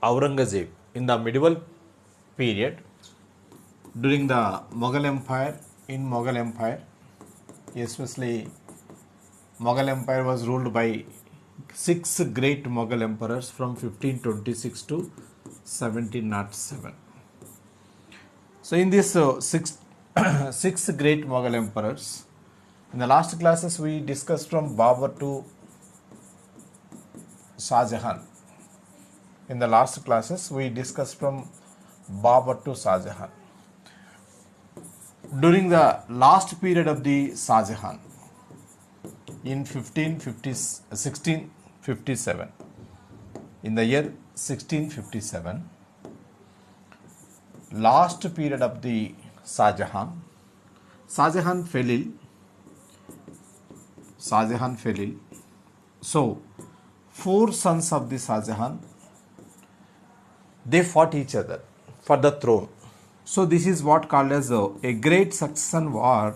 Aurangzeb in the medieval period during the Mughal Empire. In Mughal Empire, especially Mughal Empire was ruled by 6 great Mughal emperors from 1526 to 1707. So in this six great Mughal emperors, in the last classes we discussed from Babur to Shah Jahan. In the last classes we discussed from Babur to Shah Jahan. During the last period of the Shah Jahan, in 1657, in the year 1657, last period of the Shah Jahan fell ill. So 4 sons of the Shah Jahan, they fought each other for the throne. So this is what called as a great succession war.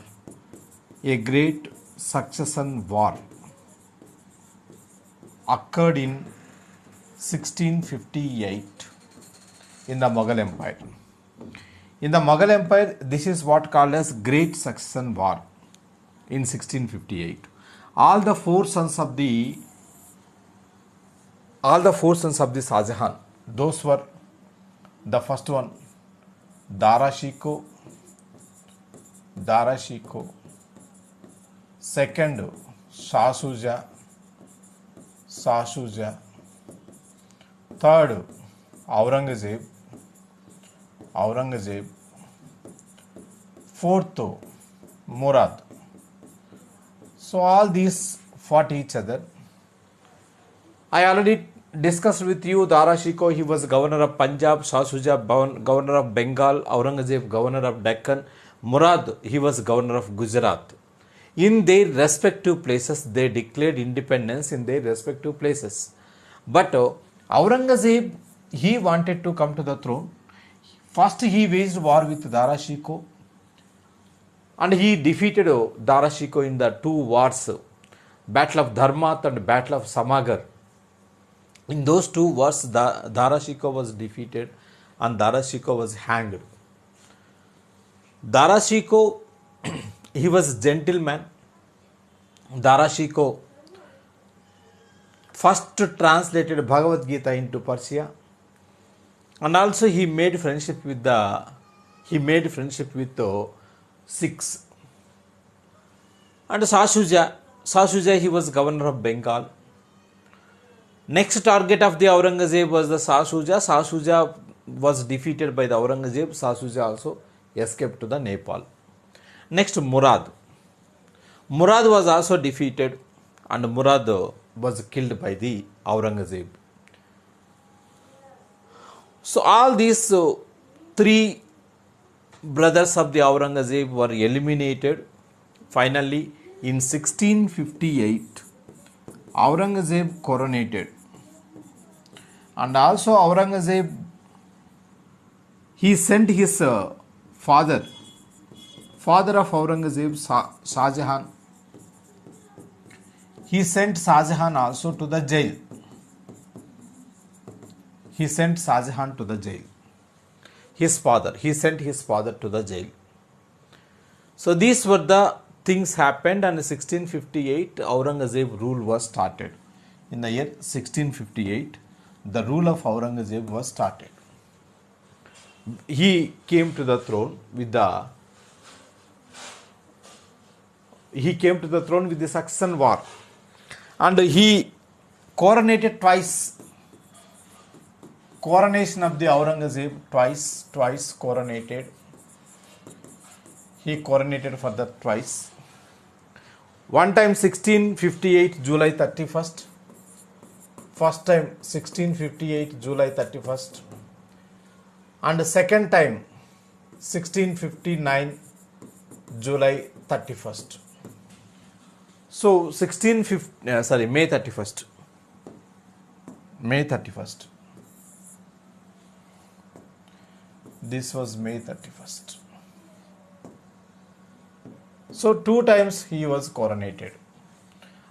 A great succession war occurred in 1658 in the Mughal Empire. In the Mughal Empire, this is what called as great succession war in 1658. All the four sons of the Shah Jahan, those were the first one, Dara Shikoh, second Shah Shuja, third Aurangzeb, fourth Murad. So all these fought each other. I already discussed with you Dara Shikoh, he was governor of Punjab, Shah Shuja governor of Bengal, Aurangzeb governor of Deccan, Murad he was governor of Gujarat. In their respective places, they declared independence in their respective places. But Aurangzeb, he wanted to come to the throne. First he waged war with Dara Shikoh and he defeated Dara Shikoh in the 2 wars, Battle of Dharmat and Battle of Samagar. In those 2 wars, Dara Shikoh was defeated and Dara Shikoh was hanged. Dara Shikoh, he was a gentleman. Dara Shikoh first translated Bhagavad Gita into Persia, and also he made friendship with Sikhs. And Shah Shuja, he was governor of Bengal. Next target of the Aurangzeb was the Shah Shuja. Shah Shuja was defeated by the Aurangzeb. Shah Shuja also escaped to the Nepal. Next, Murad was also defeated and Murad was killed by the Aurangzeb. So all these 3 brothers of the Aurangzeb were eliminated. Finally, in 1658, Aurangzeb coronated. And also Aurangzeb, he sent his father of Aurangzeb, Shah Jahan. He sent Shah Jahan also to the jail. He sent his father to the jail. So these were the things happened, and in 1658 Aurangzeb rule was started. In the year 1658, the rule of Aurangzeb was started. He came to the throne with the succession war, and he coronated twice. Coronation of the Aurangzeb, twice coronated. He coronated for the twice. One time 1658 July 31st. First time 1658 July 31st. And the second time 1659 July 31st. So May 31st. This was May 31st. So 2 times he was coronated.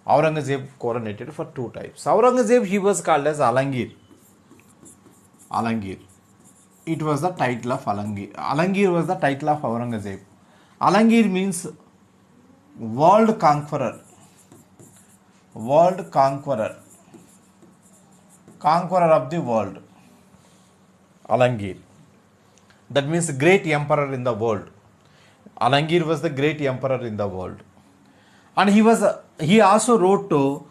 Aurangzeb coronated for 2 times. Aurangzeb, he was called as Alangir. Alangir. It was the title of Alangir. Alangir was the title of Aurangzeb. Alangir means world conqueror. World conqueror. Conqueror of the world. Alangir. That means great emperor in the world. Alangir was the great emperor in the world. And he also wrote to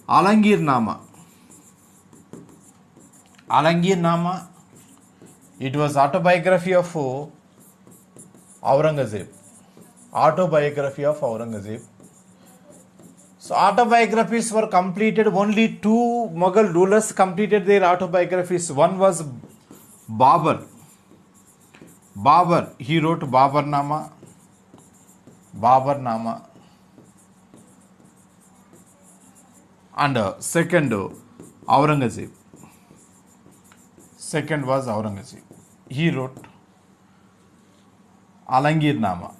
Alangir Nama. Alangir Nama, it was autobiography of Aurangzeb. Autobiography of Aurangzeb. So autobiographies were completed. Only two Mughal rulers completed their autobiographies. One was Babur. Babur, he wrote Babur Nama. Babur Nama. And second, Aurangzeb. Second was Aurangzeb. He wrote Alangir Nama.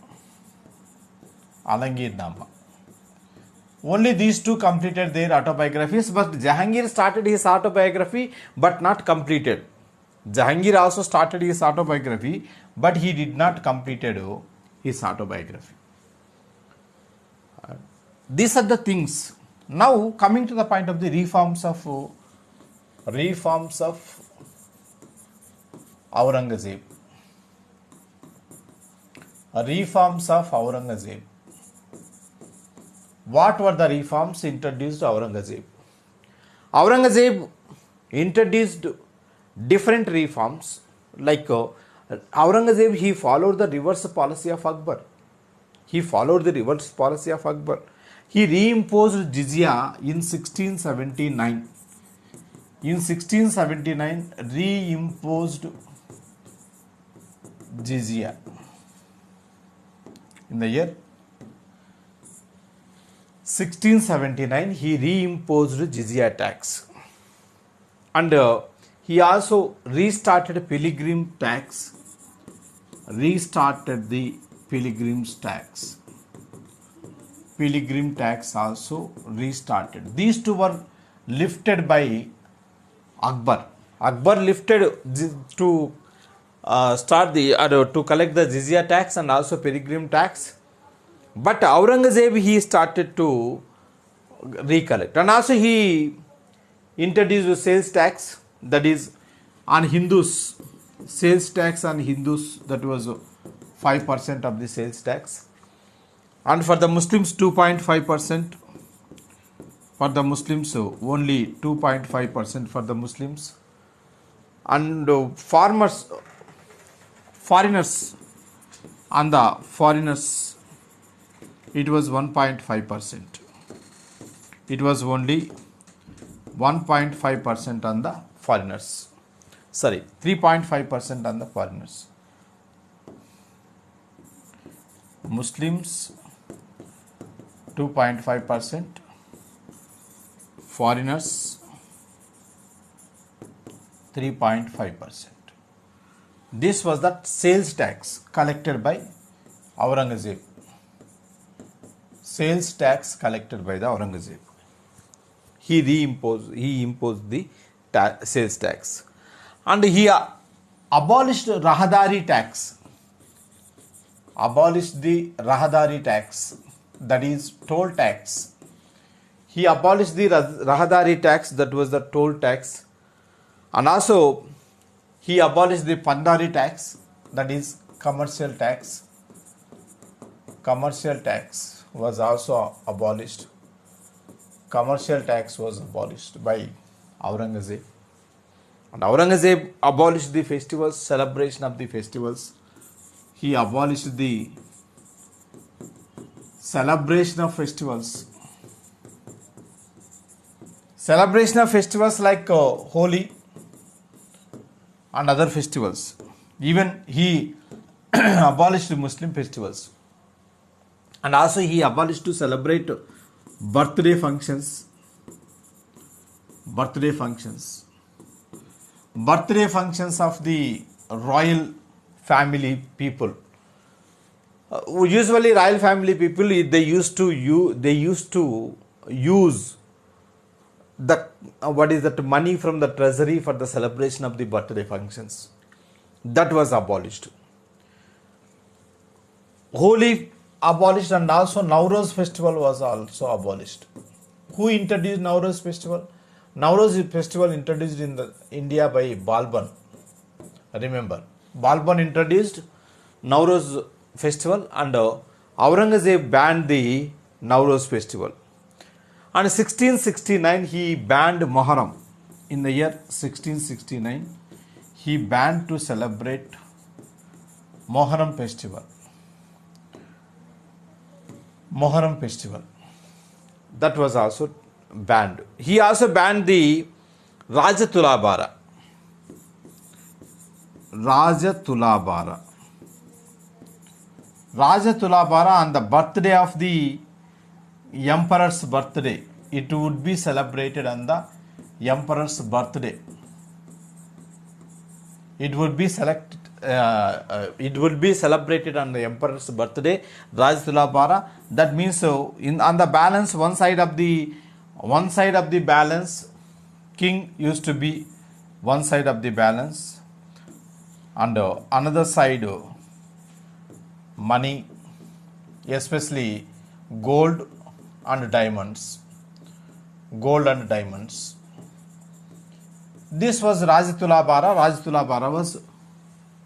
Alangir Nama. Only these two completed their autobiographies, but Jahangir started his autobiography but not completed. Jahangir also started his autobiography, but he did not completed his autobiography. These are the things. Now coming to the point of the reforms of Aurangzeb. Reforms of Aurangzeb. What were the reforms introduced to Aurangzeb? Aurangzeb introduced different reforms. Like Aurangzeb, he followed the reverse policy of Akbar. He followed the reverse policy of Akbar. He reimposed jizya in 1679. In 1679, reimposed jizya. In the year 1679, he reimposed jizya tax. And he also restarted pilgrim tax. Restarted the pilgrim's tax. Pilgrim tax also restarted. These two were lifted by Akbar. Akbar lifted to start the to collect the jizya tax and also pilgrim tax. But Aurangzeb, he started to recollect. And also he introduced sales tax, that is on Hindus. Sales tax on Hindus, that was 5% of the sales tax. And for the Muslims, 2.5%. For the Muslims, only 2.5% for the Muslims. And foreigners, on the foreigners, it was 1.5%. It was only 1.5% on the foreigners. Sorry, 3.5% on the foreigners. Muslims 2.5%, foreigners 3.5%. This was the sales tax collected by Aurangzeb. Sales tax collected by the Aurangzeb. He imposed the sales tax. And he abolished Rahadari tax. Abolished the Rahadari tax, that is toll tax. He abolished the Rahadari tax, that was the toll tax. And also he abolished the Pandari tax, that is commercial tax. Commercial tax was also abolished. Commercial tax was abolished by Aurangzeb. And Aurangzeb abolished the festivals, celebration of the festivals. He abolished the celebration of festivals. Celebration of festivals like Holi and other festivals. Even he abolished Muslim festivals. And also he abolished to celebrate birthday functions. Birthday functions. Birthday functions of the royal family people. Usually royal family people, they used to use the what is that money from the treasury for the celebration of the birthday functions. That was abolished. Holi abolished, and also Nowruz festival was also abolished. Who introduced Nowruz festival? Nowruz festival introduced in the India by Balban. Remember, Balban introduced Nowruz festival, and Aurangzeb banned the Nowruz festival. And 1669 he banned Muharram. In the year 1669 he banned to celebrate Muharram festival. Muharram festival. That was also banned. He also banned the Raajaa. Raajaa. Raajaa on the birthday of the emperor's birthday. It would be celebrated on the emperor's birthday. It would be celebrated on the emperor's birthday. Raajaa. That means so on the balance, one side of the balance, king used to be one side of the balance, and another side money, especially gold and diamonds. This was Raajaa. Raajaa was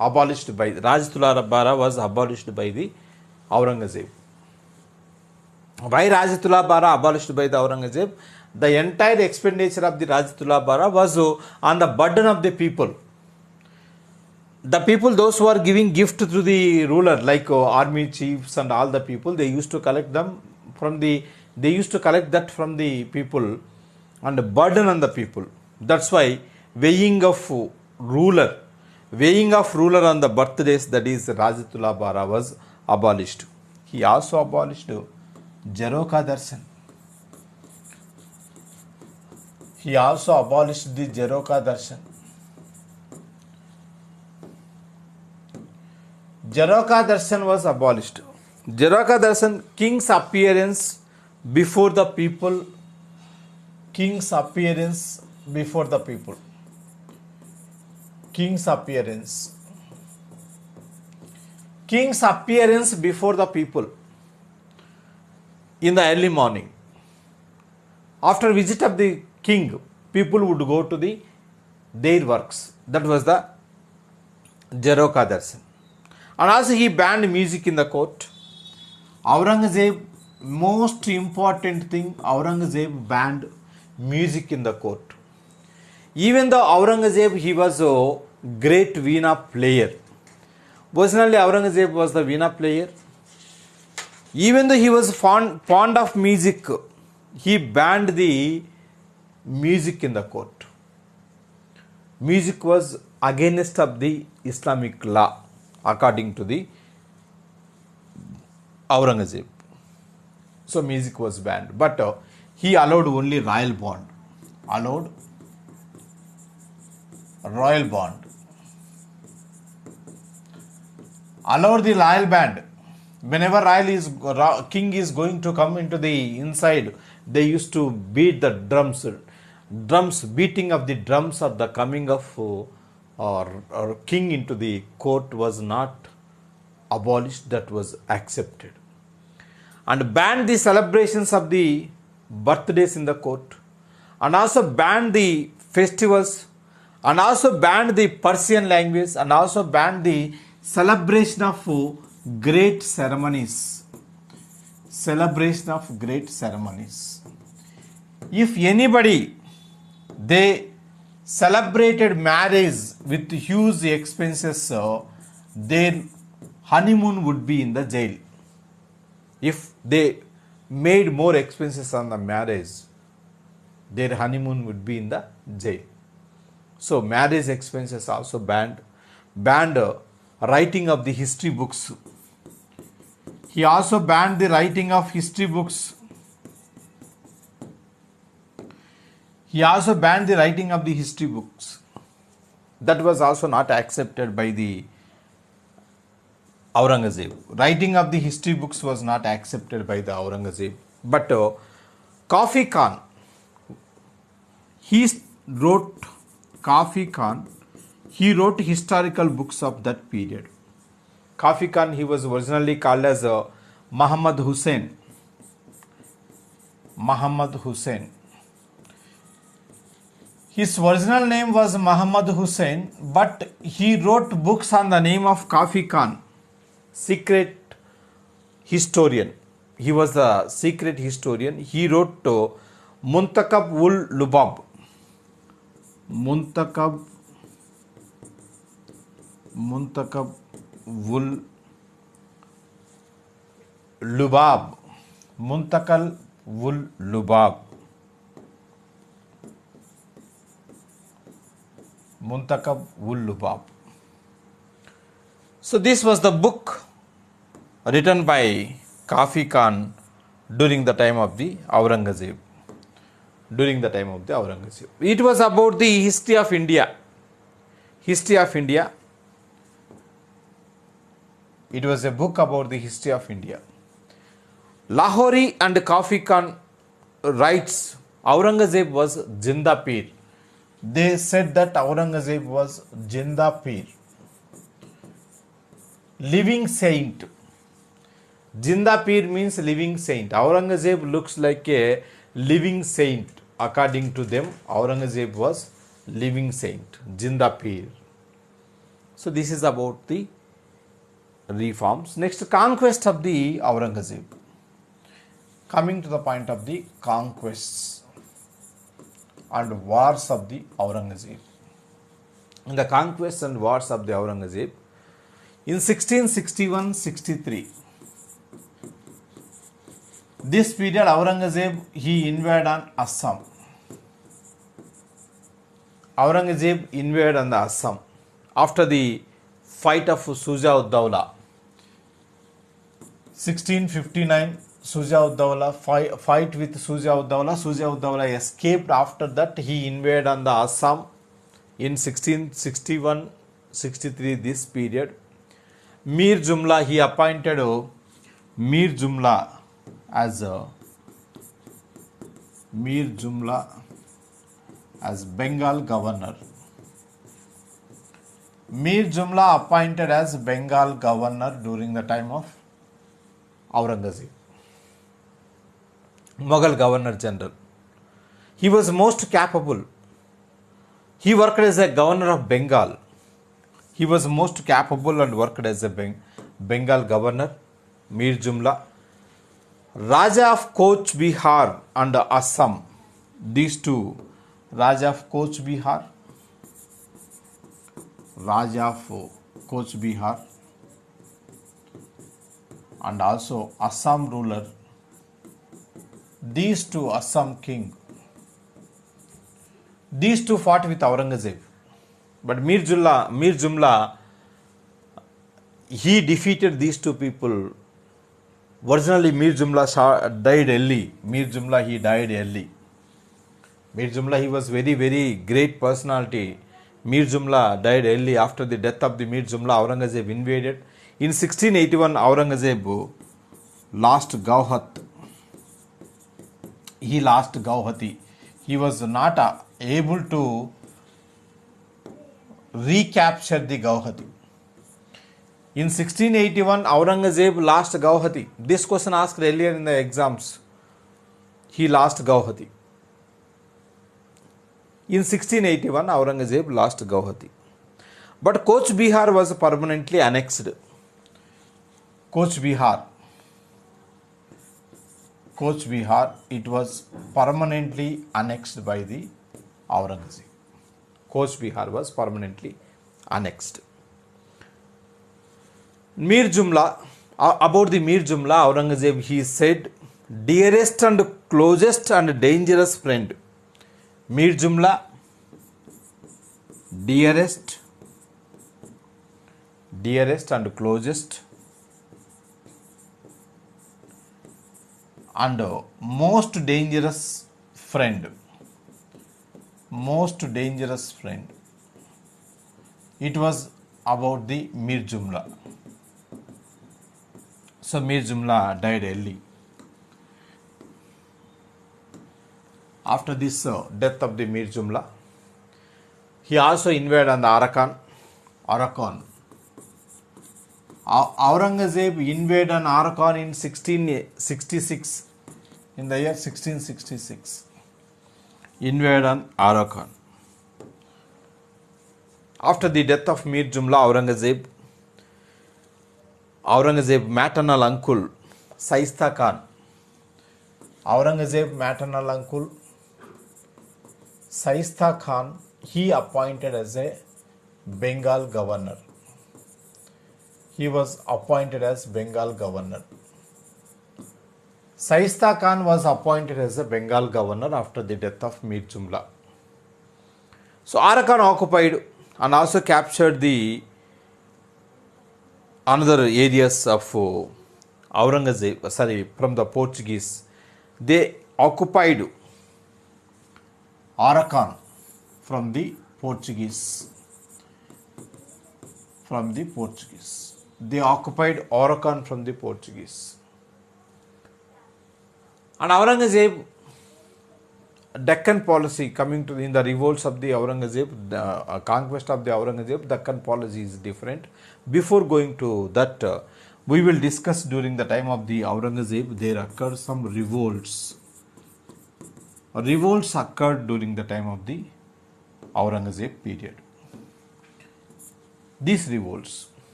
abolished by the Aurangzeb. Why Raajaa abolished by the Aurangzeb? The entire expenditure of the Raajaa was on the burden of the people. The people, those who are giving gift to the ruler, like army chiefs and all the people, they used to collect that from the people and burden on the people. That's why weighing of ruler on the birthdays, that is Raajaa, was abolished. He also abolished Jaroka Darshan. He also abolished the Jaroka Darshan. Jaroka Darshan was abolished. Jaroka Darshan, king's appearance before the people. King's appearance before the people. King's appearance before the people in the early morning. After visit of the king, people would go to their works. That was the Jaroka Darshan. And also he banned music in the court. Aurangzeb, most important thing, Aurangzeb banned music in the court. Even though Aurangzeb, he was a great veena player. Personally, Aurangzeb was the veena player. Even though he was fond of music, he banned the music in the court. Music was against of the Islamic law, according to the Aurangzeb. So music was banned. But he allowed only royal band. Allowed the royal band. Whenever king is going to come into the inside, they used to beat the drums. Beating of the drums of the coming of or king into the court was not abolished, that was accepted. And banned the celebrations of the birthdays in the court, and also banned the festivals, and also banned the Persian language, and also banned the celebration of great ceremonies. Celebration of great ceremonies. If anybody, they celebrated marriage with huge expenses, their honeymoon would be in the jail. If they made more expenses on the marriage, their honeymoon would be in the jail. So marriage expenses also banned. Banned writing of the history books. He also banned the writing of history books. That was also not accepted by the Aurangzeb. Writing of the history books was not accepted by the Aurangzeb. But Kafi Khan, He wrote Kafi Khan. He wrote historical books of that period. Kafi Khan, he was originally called as Muhammad Hussain. Muhammad Hussain. His original name was Muhammad Hussain, but he wrote books on the name of Kafi Khan, secret historian. He was a secret historian. He wrote Muntakab ul Lubab. Muntakab ul Lubab. Muntakal ul Lubab. Muntakab ul Lubab. So this was the book written by Kafi Khan during the time of the Aurangzeb. During the time of the Aurangzeb. It was about the history of India. History of India. It was a book about the history of India. Lahori and Kafi Khan writes Aurangzeb was Jinda Pir. They said that Aurangzeb was Jinda Pir, living saint. Jinda Pir means living saint. Aurangzeb looks like a living saint. According to them, Aurangzeb was living saint, Jinda Pir. So this is about the reforms. Next, conquest of the Aurangzeb. Coming to the point of the conquests and wars of the Aurangzeb. In the conquests and wars of the Aurangzeb, in 1661-63, this period Aurangzeb, he invaded on Assam. Aurangzeb invaded on the Assam after the fight of Shuja-ud-Dawla. 1659, Shuja-ud-Dawla fight with Shuja-ud-Dawla. Shuja-ud-Dawla escaped. After that, he invaded on the Assam in 1661-63. This period, Mir Jumla, he appointed Mir Jumla as Bengal governor. Mir Jumla appointed as Bengal governor during the time of Aurangzeb. Mughal Governor General. He was most capable. He worked as a governor of Bengal. He was most capable and worked as a Bengal governor, Mir Jumla. Raja of Coach Bihar and Assam. These two, Raja of Coach Bihar, and also Assam ruler. These two, Assam king, these two fought with Aurangzeb. But Mir Jumla, he defeated these two people. Originally, Mir Jumla died early. Mir Jumla, he died early. Mir Jumla, he was very, very great personality. Mir Jumla died early. After the death of the Mir Jumla, Aurangzeb invaded. In 1681, Aurangzeb lost Gauhat. He lost Gauhati. He was not able to recapture the Gauhati. In 1681, Aurangzeb lost Gauhati. This question asked earlier in the exams. He lost Gauhati. In 1681, Aurangzeb lost Gauhati. But Coach Bihar was permanently annexed. Coach Bihar, it was permanently annexed by the Aurangzeb. Coach Bihar was permanently annexed. Mir Jumla, about the Mir Jumla, Aurangzeb, he said, dearest and closest and dangerous friend. Mir Jumla, dearest and closest and most dangerous friend. Most dangerous friend. It was about the Mir Jumla. So Mir Jumla died early. After this death of the Mir Jumla, he also invaded on the Arakan. Aurangzeb invaded on Arakan in 1666. In the year 1666, invaded on Arakan. After the death of Mir Jumla, Aurangzeb maternal uncle Shaista Khan. Aurangzeb maternal uncle Shaista Khan, he appointed as a Bengal governor. He was appointed as Bengal governor. Shaista Khan was appointed as a Bengal governor after the death of Mir Jumla. So Arakan occupied and also captured the another areas of Aurangzeb, from the Portuguese. They occupied Arakan from the Portuguese. They occupied Arakan from the Portuguese. And Aurangzeb, Deccan policy coming to in the revolts of the Aurangzeb, the conquest of the Aurangzeb, Deccan policy is different. Before going to that, we will discuss during the time of the Aurangzeb, there occurred some revolts. Revolts occurred during the time of the Aurangzeb period. These revolts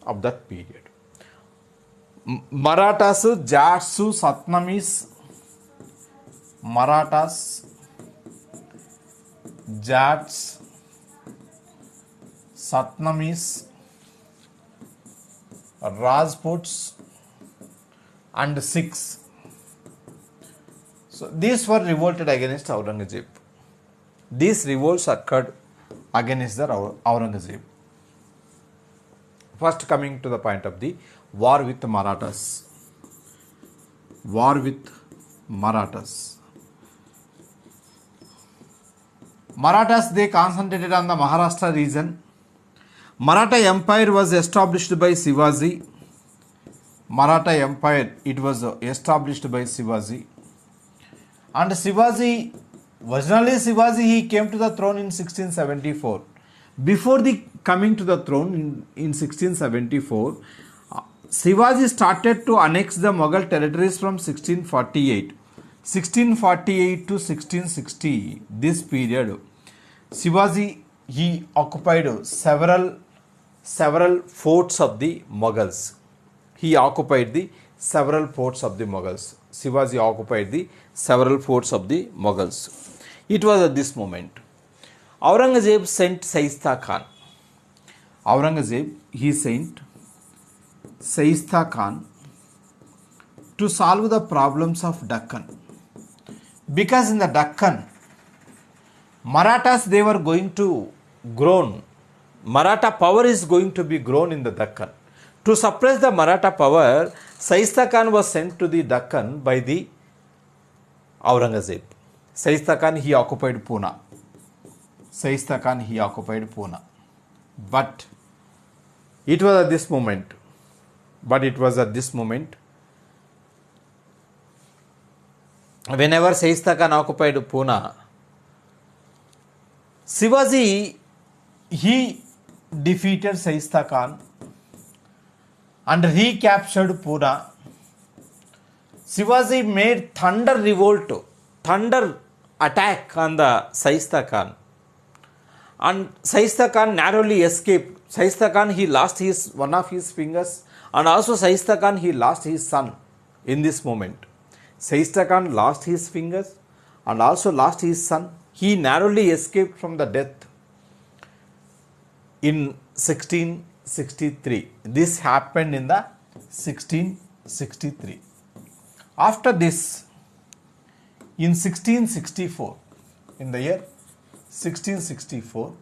of that period. Marathas, Jats, Satnamis, Marathas, Jats, Satnamis, Rajputs and Sikhs. So these were revolted against Aurangzeb. These revolts occurred against the Aurangzeb. First, coming to the point of the war with the Marathas. War with Marathas. Marathas, they concentrated on the Maharashtra region. Maratha Empire was established by Shivaji. Maratha Empire, it was established by Shivaji. And Shivaji, originally Shivaji, he came to the throne in 1674. Before the coming to the throne in 1674, Shivaji started to annex the Mughal territories from 1648. 1648 to 1660, this period, Shivaji, he occupied several forts of the Mughals. He occupied the several forts of the Mughals. Shivaji occupied the several forts of the Mughals. It was at this moment. Aurangzeb sent Shaista Khan. Aurangzeb, he sent Shaista Khan to solve the problems of Deccan. Because in the Deccan, Marathas, they were going to grow. Maratha power is going to be grown in the Deccan. To suppress the Maratha power, Shaista Khan was sent to the Deccan by the Aurangzeb. Shaista Khan, he occupied Pune. Shaista Khan, he occupied Pune. But it was at this moment. Whenever Shaista Khan occupied Pune, Shivaji, he defeated Shaista Khan and recaptured Pune. Shivaji made thunder attack on the Shaista Khan. And Shaista Khan narrowly escaped. Shaista Khan, he lost one of his fingers, and also Shaista Khan, he lost his son in this moment. Shaista Khan lost his fingers and also lost his son. He narrowly escaped from the death in 1663. This happened in the 1663. After this, in 1664, in the year 1664,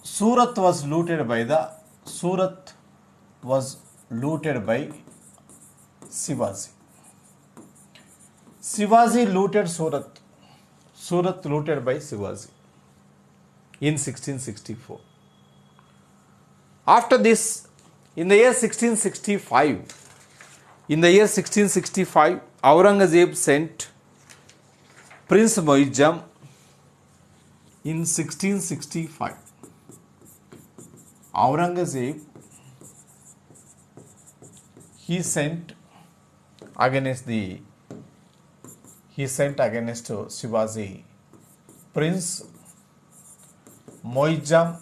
Surat was looted by Shivaji. Shivaji looted Surat. Surat looted by Shivaji in 1664. After this, in the year 1665, In the year 1665, Aurangzeb sent Prince Muizzam. In 1665, Aurangzeb he sent against Shivaji Prince Muizzam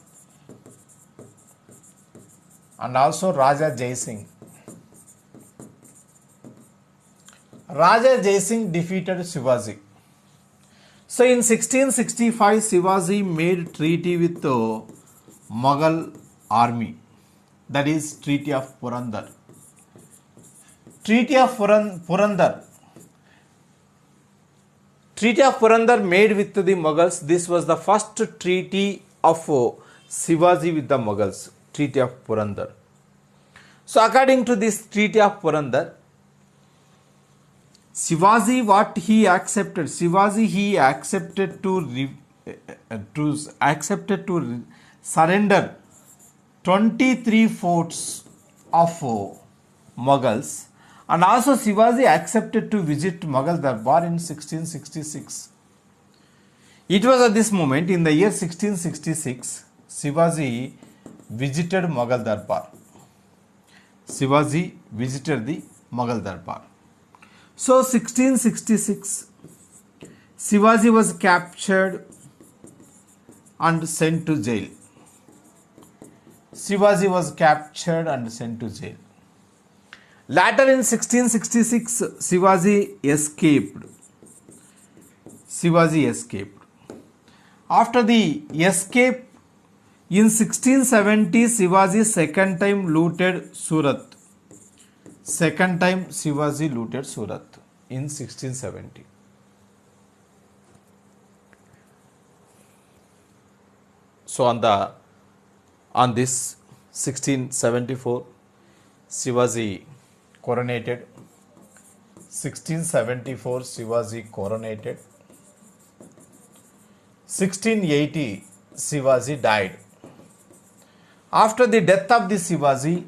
and also Raja Jai Singh. Raja Jai Singh defeated Shivaji. So in 1665, Shivaji made treaty with the Mughal army, that is Treaty of Purandar. Treaty of Purandar made with the Mughals. This was the first treaty of Shivaji with the Mughals, Treaty of Purandar. So according to this Treaty of Purandar, Shivaji accepted to surrender 23 forts of Mughals, and also Shivaji accepted to visit Mughal Darbar in 1666. It was at this moment, in the year 1666, Shivaji visited Mughal Darbar. Shivaji visited the Mughal Darbar. So 1666, Shivaji was captured and sent to jail. Shivaji was captured and sent to jail. Later in 1666, Shivaji escaped. After the escape, in 1670, Shivaji second time looted Surat. Shivaji looted Surat in 1670. So on this 1674, Shivaji coronated. 1674, Shivaji coronated. 1680, Shivaji died. After the death of the Shivaji,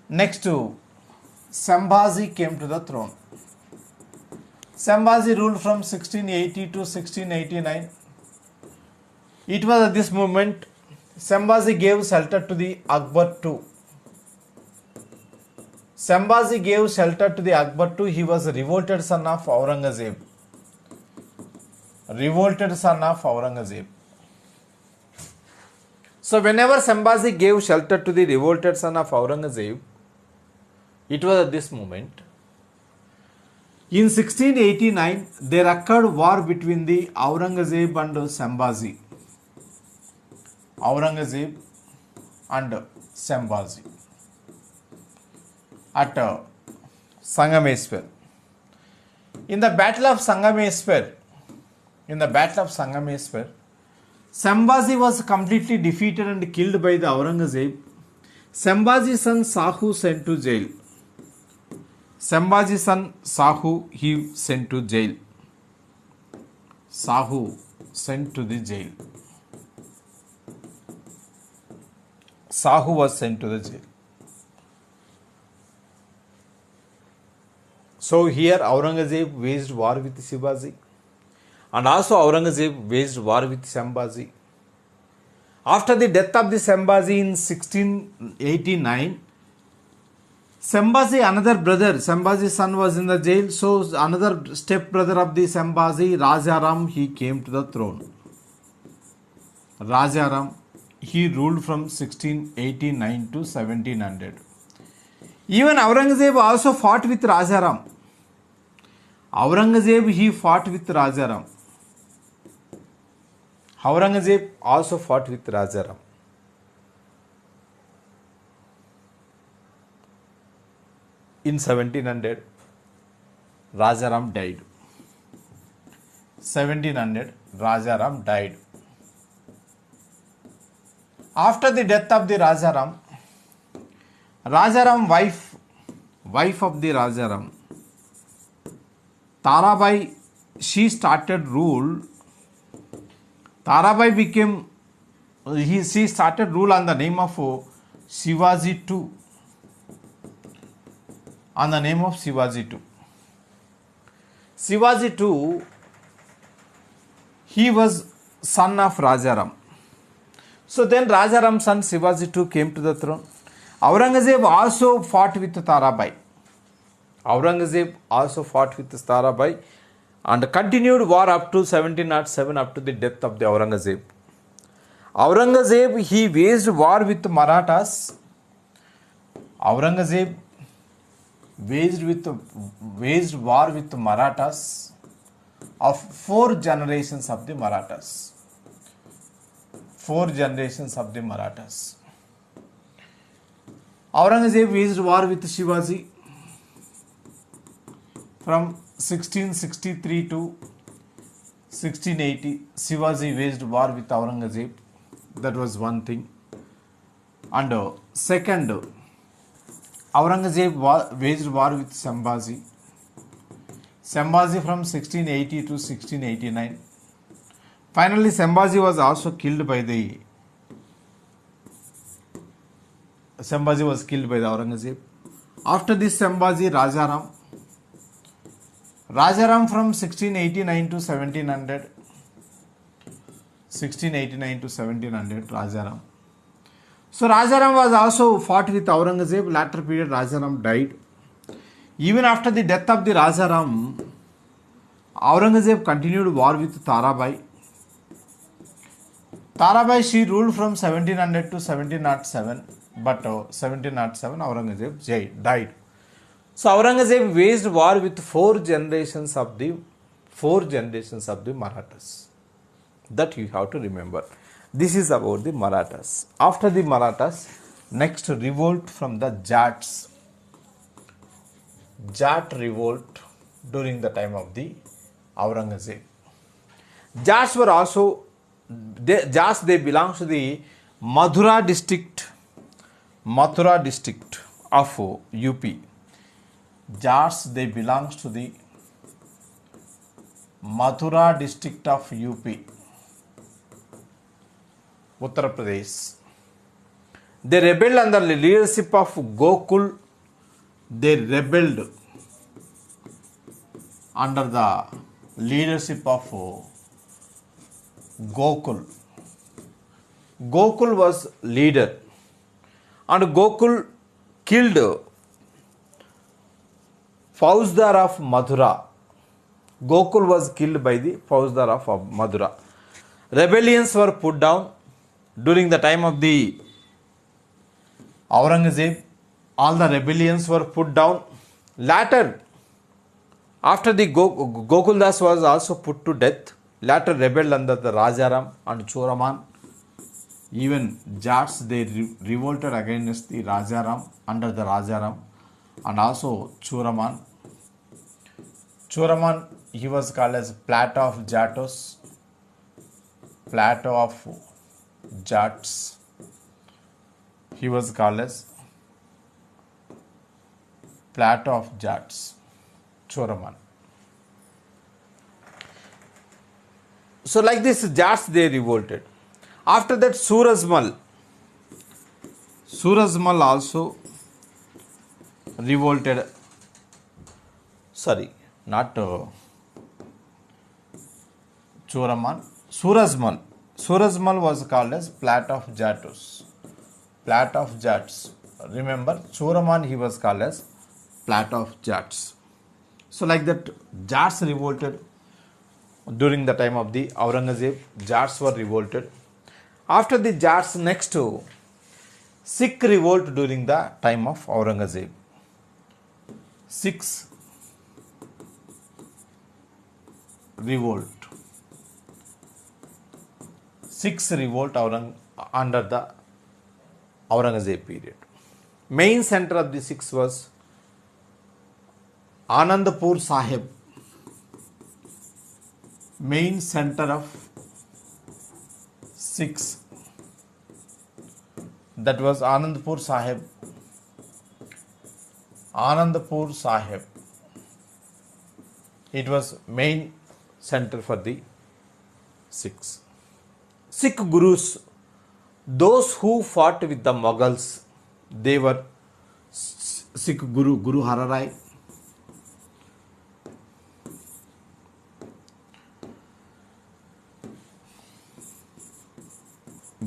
next to Sambhaji came to the throne. Sambhaji ruled from 1680 to 1689. It was at this moment Sambhaji gave shelter to the Akbar II. He was a revolted son of Aurangzeb. So whenever Sambhaji gave shelter to the revolted son of Aurangzeb, it was at this moment. In 1689, there occurred war between the Aurangzeb and Sambhaji. At Sangameswar. In the battle of Sangameswar, Sambhaji was completely defeated and killed by the Aurangzeb. Sambhaji's son Sahu sent to jail. He sent to jail. Sahu sent to the jail. Sahu was sent to the jail. So here Aurangzeb waged war with Shivaji, and also Aurangzeb waged war with Sambhaji. After the death of the Sambhaji in 1689, Sambhaji's son was in the jail, so another step brother of the Sambhaji, Rajaram, he came to the throne. Rajaram, he ruled from 1689 to 1700. Even Aurangzeb also fought with Rajaram. He fought with Rajaram. In 1700, Rajaram died. 1700, Rajaram died. After the death of the Rajaram, wife of the Rajaram, Tarabai, she started rule. She started rule on the name of Shivaji II. on the name of Shivaji II. Shivaji II, he was son of Rajaram. So then Rajaram's son Shivaji II came to the throne. Aurangzeb also fought with Tarabai. Aurangzeb also fought with Tarabai and continued war up to 1707, up to the death of the Aurangzeb. Aurangzeb, he waged war with Marathas. Aurangzeb waged war with Marathas of 4 generations of the Marathas. 4 generations of the Marathas. Aurangzeb waged war with Shivaji from 1663 to 1680. Shivaji waged war with Aurangzeb. That was one thing. And second, Aurangzeb waged war with Sambhaji. Sambhaji from 1680 to 1689. Finally, Sambhaji was also killed by the Aurangzeb. After this Sambhaji, Rajaram. Rajaram from 1689 to 1700. 1689 to 1700, Rajaram. So Rajaram was also fought with Aurangzeb. Later period, Rajaram died. Even after the death of the Rajaram, Aurangzeb continued war with Tarabai. Tarabai, she ruled from 1700 to 1707, but 1707 Aurangzeb died. So Aurangzeb waged war with 4 generations of the Marathas. That you have to remember. This is about the Marathas. After the Marathas, next revolt from the Jats. Jat revolt during the time of the Aurangzeb. Jats were also, they belong to the Mathura district of UP. Jats, they belong to the Mathura district of UP. Uttar Pradesh. They rebelled under the leadership of Gokul. They rebelled under the leadership of Gokul. Gokul was leader, and Gokul killed Fauzdar of Mathura. Gokul was killed by the Fauzdar of Mathura. Rebellions were put down during the time of the Aurangzeb. All the rebellions were put down. Later, after the Gokuldas was also put to death, later rebelled under the Rajaram and Choraman. Even Jats, they revolted against the Rajaram, under the Rajaram, and also Choraman. Choraman, he was called as Plateau of Jatos. Plateau of Jats. He was called as Plateau of Jats. Choraman. So like this, Jats, they revolted. After that, Surajmal also revolted. Sorry, not Choraman. Surajmal was called as Plateau of Jatos. Plateau of Jats. Remember, Choraman, he was called as Plateau of Jats. So like that, Jats revolted during the time of the Aurangzeb. Jats were revolted. After the Jats, next Sikh revolt during the time of Aurangzeb. Sikhs revolt. Sikhs revolt under the Aurangzeb period. Main center of the Sikhs was Anandpur Sahib. Main center of Sikhs, that was Anandpur Sahib. Anandpur Sahib. It was main center for the Sikhs. Sikh Gurus, those who fought with the Mughals, they were Sikh Guru, Guru Har Rai.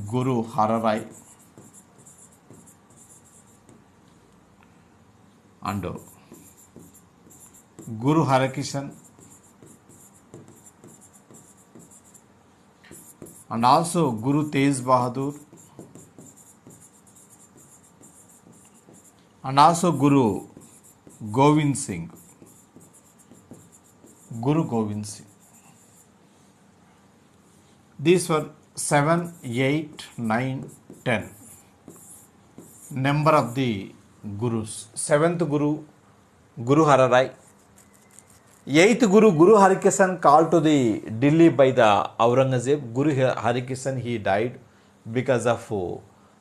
Guru Har Rai. And Guru Harakishan. And also Guru Tej Bahadur. And also Guru Govind Singh. Guru Govind Singh. These were 7, 8, 9, 10. Number of the Gurus. 7th Guru, Guru Har Rai. 8th Guru, Guru Harikishan, called to the Delhi by the Aurangzeb. Guru Harikishan, he died because of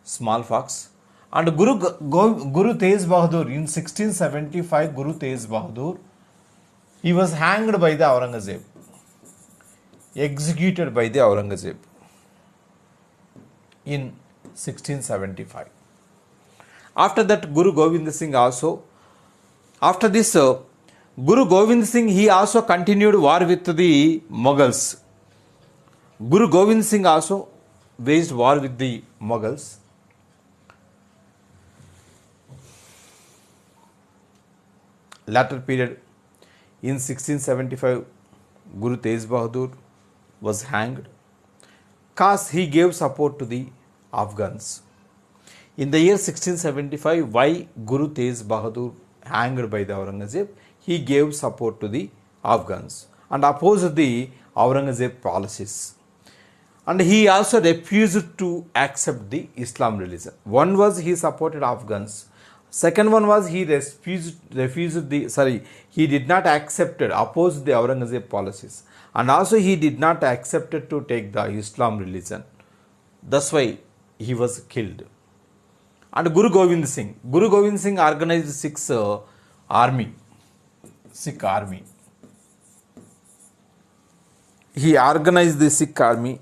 smallpox. And Guru Tej Bahadur, in 1675, Guru Tej Bahadur, he was hanged by the Aurangzeb. Executed by the Aurangzeb in 1675. After that, Guru Govind Singh also. After this, Guru Govind Singh, he also continued war with the Mughals. Guru Govind Singh also waged war with the Mughals. Latter period, in 1675, Guru Tej Bahadur was hanged because he gave support to the Afghans. In the year 1675, why Guru Tej Bahadur hanged by the Aurangzeb? He gave support to the Afghans and opposed the Aurangzeb policies. And he also refused to accept the Islam religion. One was he supported Afghans. Second one was he he did not accept it, opposed the Aurangzeb policies. And also he did not accept it to take the Islam religion. That's why he was killed. And Guru Govind Singh organized Sikh army. He organized the Sikh army.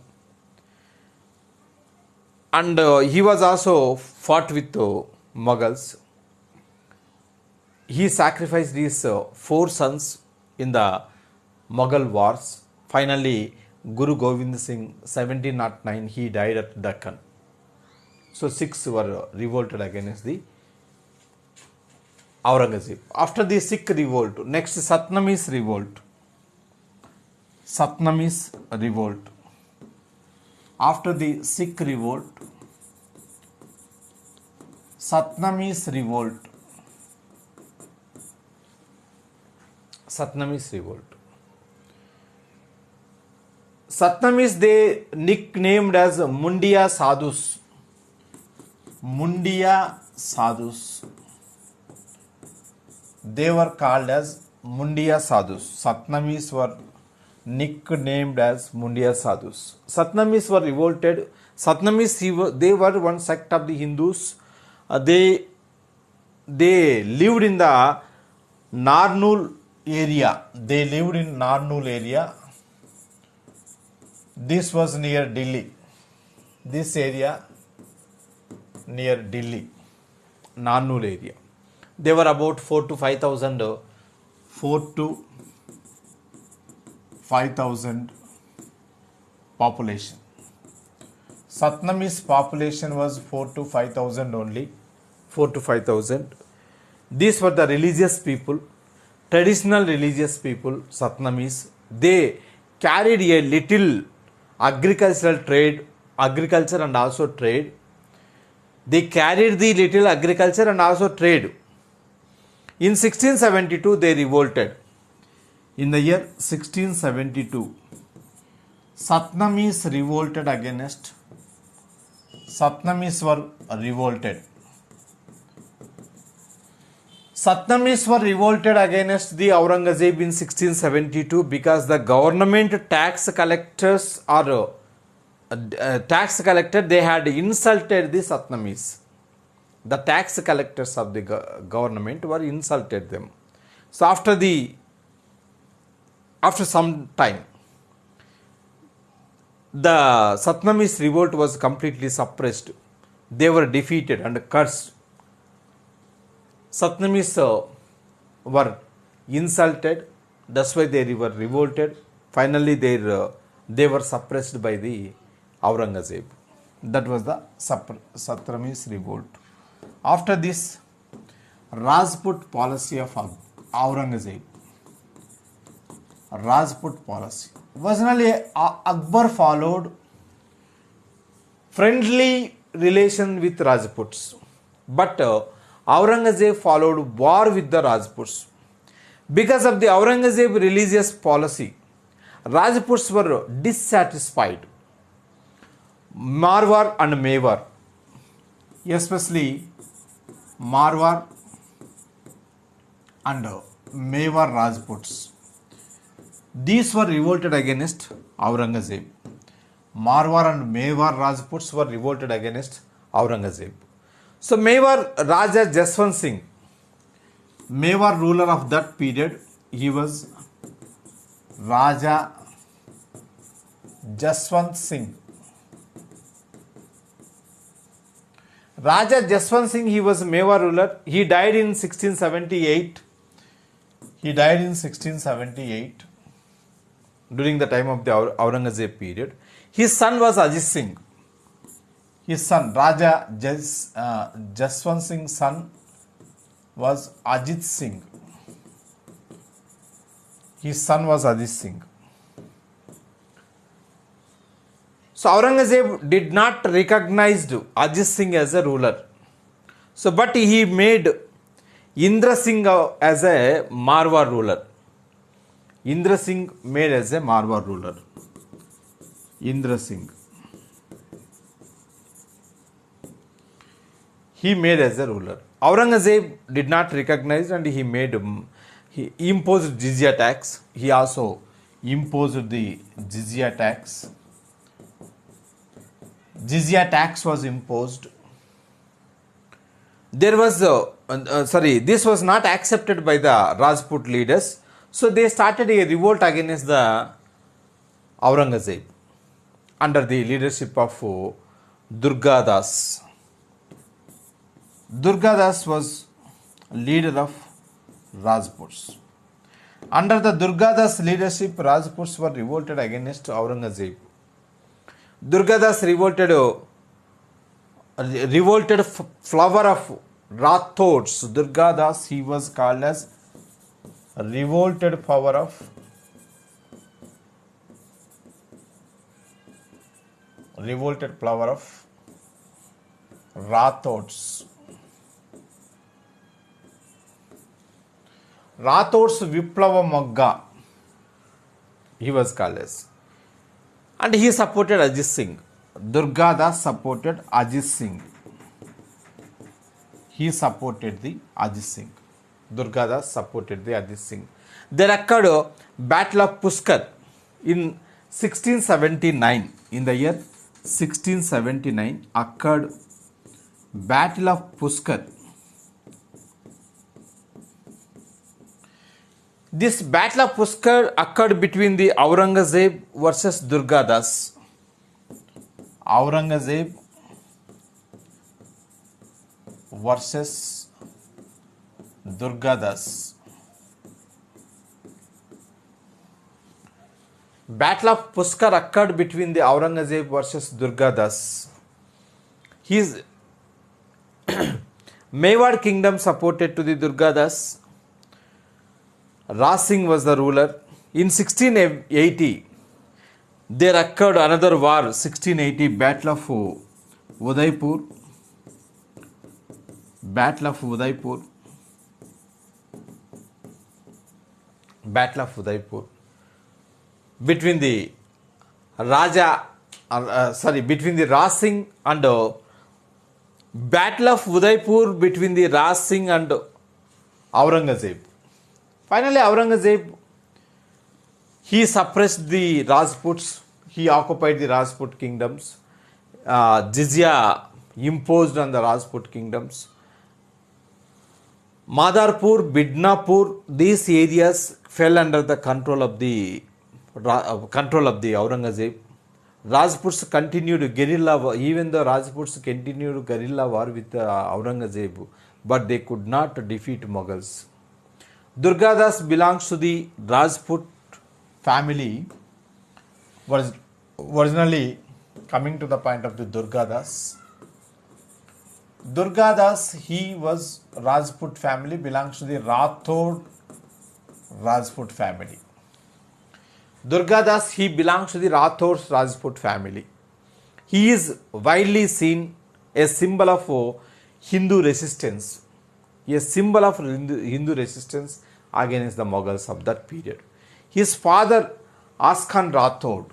And he was also fought with Mughals. He sacrificed his 4 sons in the Mughal wars. Finally, Guru Govind Singh, 1709, he died at Deccan. So Sikhs were revolted against the Aurangzeb. After the Sikh revolt, next Satnamis revolt. After the Sikh revolt, Satnamis revolt. Satnamis, they nicknamed as Mundiya Sadhus. They were called as Mundiya Sadhus. Satnamis were nicknamed as Mundiya Sadhus. Satnamis were revolted. Satnamis, they were one sect of the Hindus. They lived in the Narnul area. This was near Delhi. This area near Delhi, Narnul area. They were about 4 to 5,000 population. Satnamis population was 4 to 5,000 only. 4 to 5,000. These were the religious people, traditional religious people, Satnamis. They carried a little agriculture and also trade. They carried the little agriculture and also trade. In 1672, they revolted. In the year 1672, Satnamis revolted against. Satnamis were revolted. Satnamis were revolted against the Aurangzeb in 1672 because the government tax collectors they had insulted the Satnamis. The tax collectors of the government were insulted them. So after some time, the Satnamis revolt was completely suppressed. They were defeated and cursed. Satnamis were insulted. That's why they were revolted. Finally, they were suppressed by the Aurangzeb. That was the Satnamis revolt. After this, Rajput policy of Aurangzeb. Rajput policy. Originally, Akbar followed friendly relation with Rajputs, but Aurangzeb followed war with the Rajputs. Because of the Aurangzeb religious policy, Rajputs were dissatisfied. Marwar and Mewar, especially Marwar and Mewar Rajputs, these were revolted against Aurangzeb. Marwar and Mewar Rajputs were revolted against Aurangzeb. So Mewar Raja Jaswant Singh, Mewar ruler of that period, he was Raja Jaswant Singh. Raja Jaswant Singh, he was Mewar ruler. He died in 1678. During the time of the Aurangzeb period. His son was Ajit Singh. His son, Raja Jaswant Singh's son was Ajit Singh. His son was Ajit Singh. So Aurangzeb did not recognize Ajit Singh as a ruler. So, but he made Indra Singh as a Marwar ruler. Indra Singh made as a Marwar ruler. Indra Singh. He made as a ruler. Aurangzeb did not recognize and he imposed jizya tax. He also imposed the jizya tax. Jizya tax was imposed. There was this was not accepted by the Rajput leaders. So they started a revolt against the Aurangzeb under the leadership of Durgadas. Durgadas was leader of Rajputs. Under the Durgadas leadership, Rajputs were revolted against Aurangzeb. Durgadas revolted flower of Rathods. Durgadas, he was called as revolted flower of Rathods. Rathods Viplava Magga, he was called as. And he supported Ajit Singh. Durgadas supported Ajit Singh. He supported the Ajit Singh. Durgadas supported the Ajit Singh. There occurred a Battle of Pushkar in 1679. In the year 1679 occurred Battle of Pushkar. This Battle of Pushkar occurred between the Aurangzeb versus Durgadas. Aurangzeb versus Durgadas. Battle of Pushkar occurred between the Aurangzeb versus Durgadas. His Mewar kingdom supported to the Durgadas. Raj Singh was the ruler. In 1680, there occurred another war, 1680, Battle of Udaipur. Battle of Udaipur. Battle of Udaipur. Between the between the Raj Singh and Battle of Udaipur between the Raj Singh and Aurangzeb. Finally, Aurangzeb, he suppressed the Rajputs. He occupied the Rajput kingdoms. Jizya imposed on the Rajput kingdoms. Madarpur, Bidnapur, these areas fell under the control of the Aurangzeb. Rajputs continued guerrilla war. Even the Rajputs continued guerrilla war with Aurangzeb. but they could not defeat Mughals. Durgadas belongs to the Rajput family. Was originally, coming to the point of the Durgadas. Durgadas, he was Rajput family, belongs to the Rathod Rajput family. Durgadas, he belongs to the Rathod Rajput family. He is widely seen a symbol of Hindu resistance, a symbol of Hindu resistance against the Mughals of that period. His father, Askan Rathod,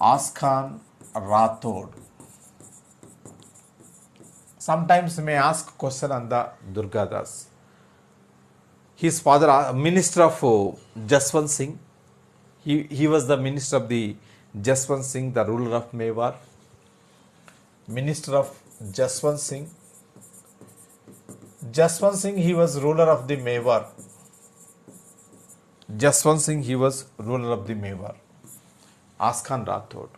Askan Rathod. Sometimes may ask question on the Durgadas. His father, minister of Jaswant Singh. He was the minister of the Jaswant Singh, the ruler of Mewar. Minister of Jaswant Singh. Jaswant Singh, he was ruler of the Mewar. Jaswant Singh, he was ruler of the Mewar. Askan Rathod.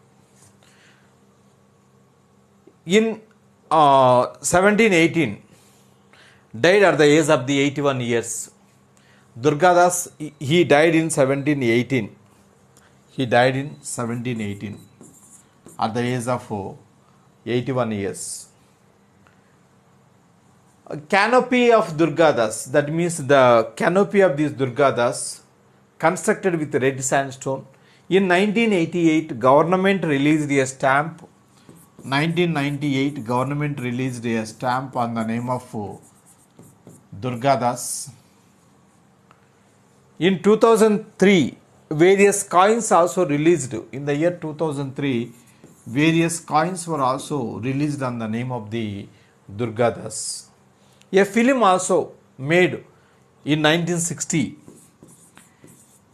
In 1718, died at the age of the 81 years. Durgadas, he died in 1718. He died in 1718 at the age of 81 years. A canopy of Durgadas, that means the canopy of these Durgadas, constructed with red sandstone. In 1988, government released a stamp. 1998, government released a stamp on the name of Durgadas. In 2003, various coins also released. In the year 2003, various coins were also released on the name of the Durgadas. A film also made in 1960.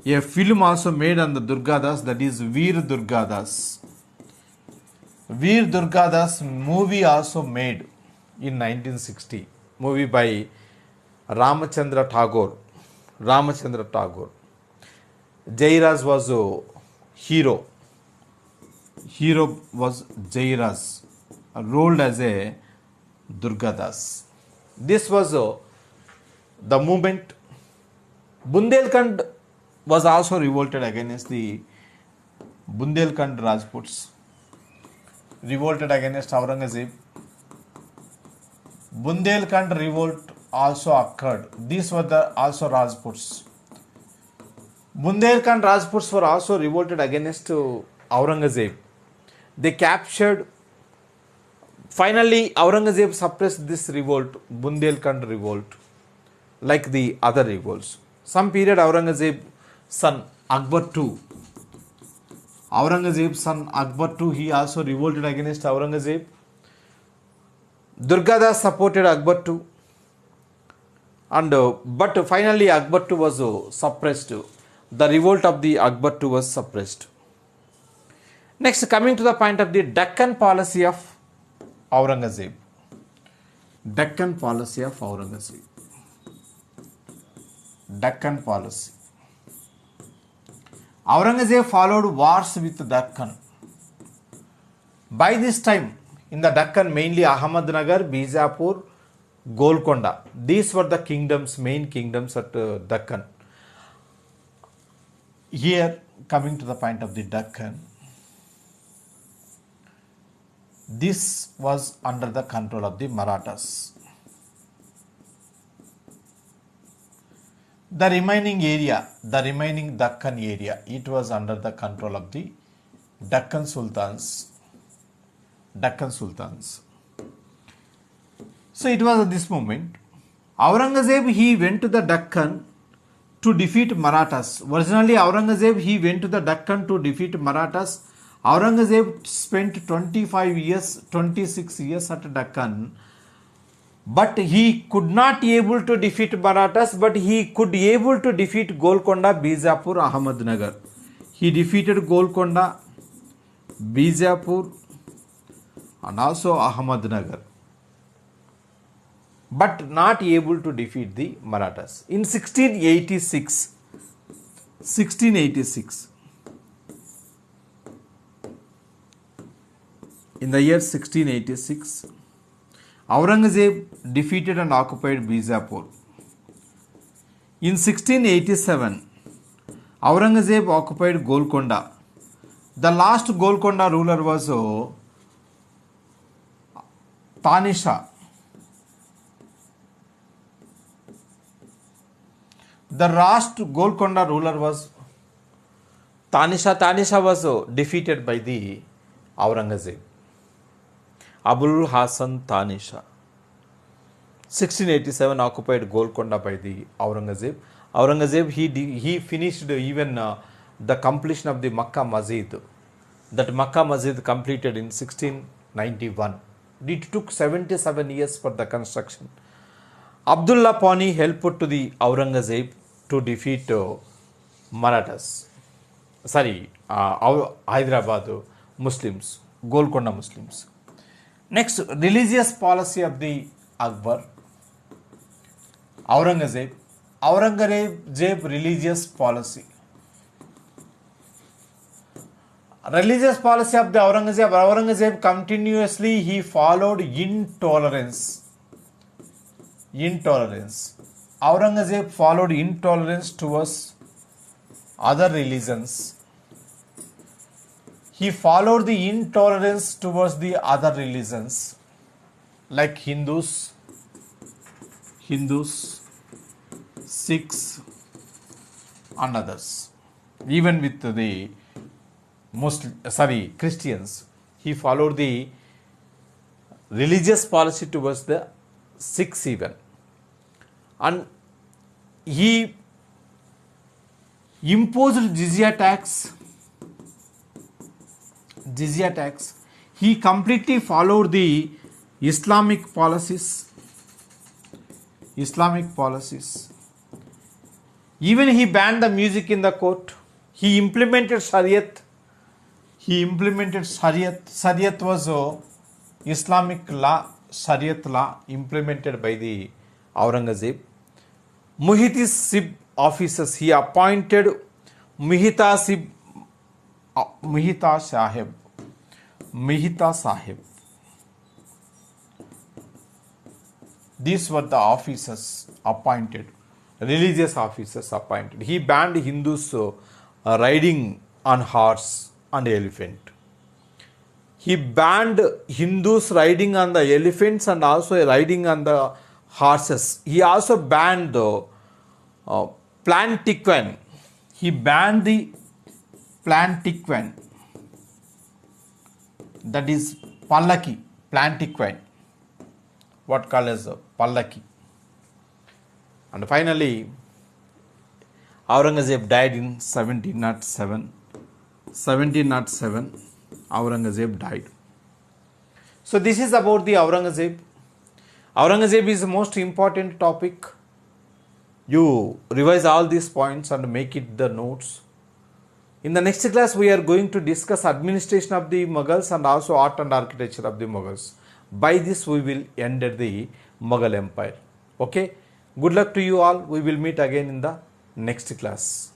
A film also made on the Durgadas, that is Veer Durgadas. Veer Durgadas movie also made in 1960. Movie by Ramachandra Tagore. Jairaj was a hero. Hero was Jairaj, rolled as a Durgadas. This was the movement. Bundelkhand was also revolted against the Bundelkhand Rajputs. Revolted against Aurangzeb. Bundelkhand revolt also occurred. These were the also Rajputs. Bundelkhand Rajputs were also revolted against Aurangzeb. They captured. Finally, Aurangzeb suppressed this revolt, Bundelkhand revolt, like the other revolts. Some period, Aurangzeb's son Akbar II. Aurangzeb's son Akbar II, he also revolted against Aurangzeb. Durgadas supported Akbar II. But finally, Akbar II was suppressed. The revolt of the Akbar II was suppressed. Next, coming to the point of the Deccan policy of Aurangzeb. Deccan policy of Aurangzeb. Deccan policy. Aurangzeb followed wars with Deccan. By this time, in the Deccan, mainly Ahmednagar, Bijapur, Golconda. These were the kingdoms, main kingdoms at Deccan. Here, coming to the point of the Deccan, this was under the control of the Marathas. The remaining area, the remaining Deccan area, it was under the control of the Deccan Sultans. Deccan Sultans. So it was at this moment, Aurangzeb, he went to the Deccan to defeat Marathas. Originally, Aurangzeb, he went to the Deccan to defeat Marathas. Aurangzeb spent 25 years, 26 years at Deccan, but he could not able to defeat Marathas, but he could able to defeat Golconda, Bijapur, Ahmednagar. He defeated Golconda, Bijapur and also Ahmednagar, but not able to defeat the Marathas. In 1686, In in the year 1686, Aurangzeb defeated and occupied Bijapur. In 1687, Aurangzeb occupied Golconda. The last Golconda ruler was Tanisha. The last Golconda ruler was Tanisha. Tanisha was defeated by the Aurangzeb. Abul Hasan Tanisha. 1687 occupied Golconda by the Aurangzeb. Aurangzeb he finished even the completion of the Makkah Masjid. That Makkah Masjid completed in 1691. It took 77 years for the construction. Abdullah Pani helped to the Aurangzeb to defeat Marathas. Hyderabad Muslims, Golconda Muslims. Next, religious policy of the Akbar. Aurangzeb religious policy. Religious policy of the Aurangzeb continuously he followed intolerance. Aurangzeb followed intolerance towards other religions. He followed the intolerance towards the other religions like Hindus, Sikhs and others. Even with the Christians, he followed the religious policy towards the Sikhs even. And he imposed jizya tax. He completely followed the Islamic policies. Even he banned the music in the court. He implemented Shariat. Shariat was Islamic law, Shariat law implemented by the Aurangzeb. Muhtasib officers, he appointed Mihta Sahib. These were the officers appointed, religious officers appointed. He banned Hindus riding on horse and elephant. He banned Hindus riding on the elephants and also riding on the horses. He also banned the plantiquan. He banned the plantiquan. That is pallaki, plantiquan. What called as pallaki. And finally, Aurangzeb died in 1707. 1707, Aurangzeb died. So this is about the Aurangzeb. Aurangzeb is the most important topic. You revise all these points and make it the notes. In the next class, we are going to discuss administration of the Mughals and also art and architecture of the Mughals. By this, we will end the Mughal Empire. Okay. Good luck to you all. We will meet again in the next class.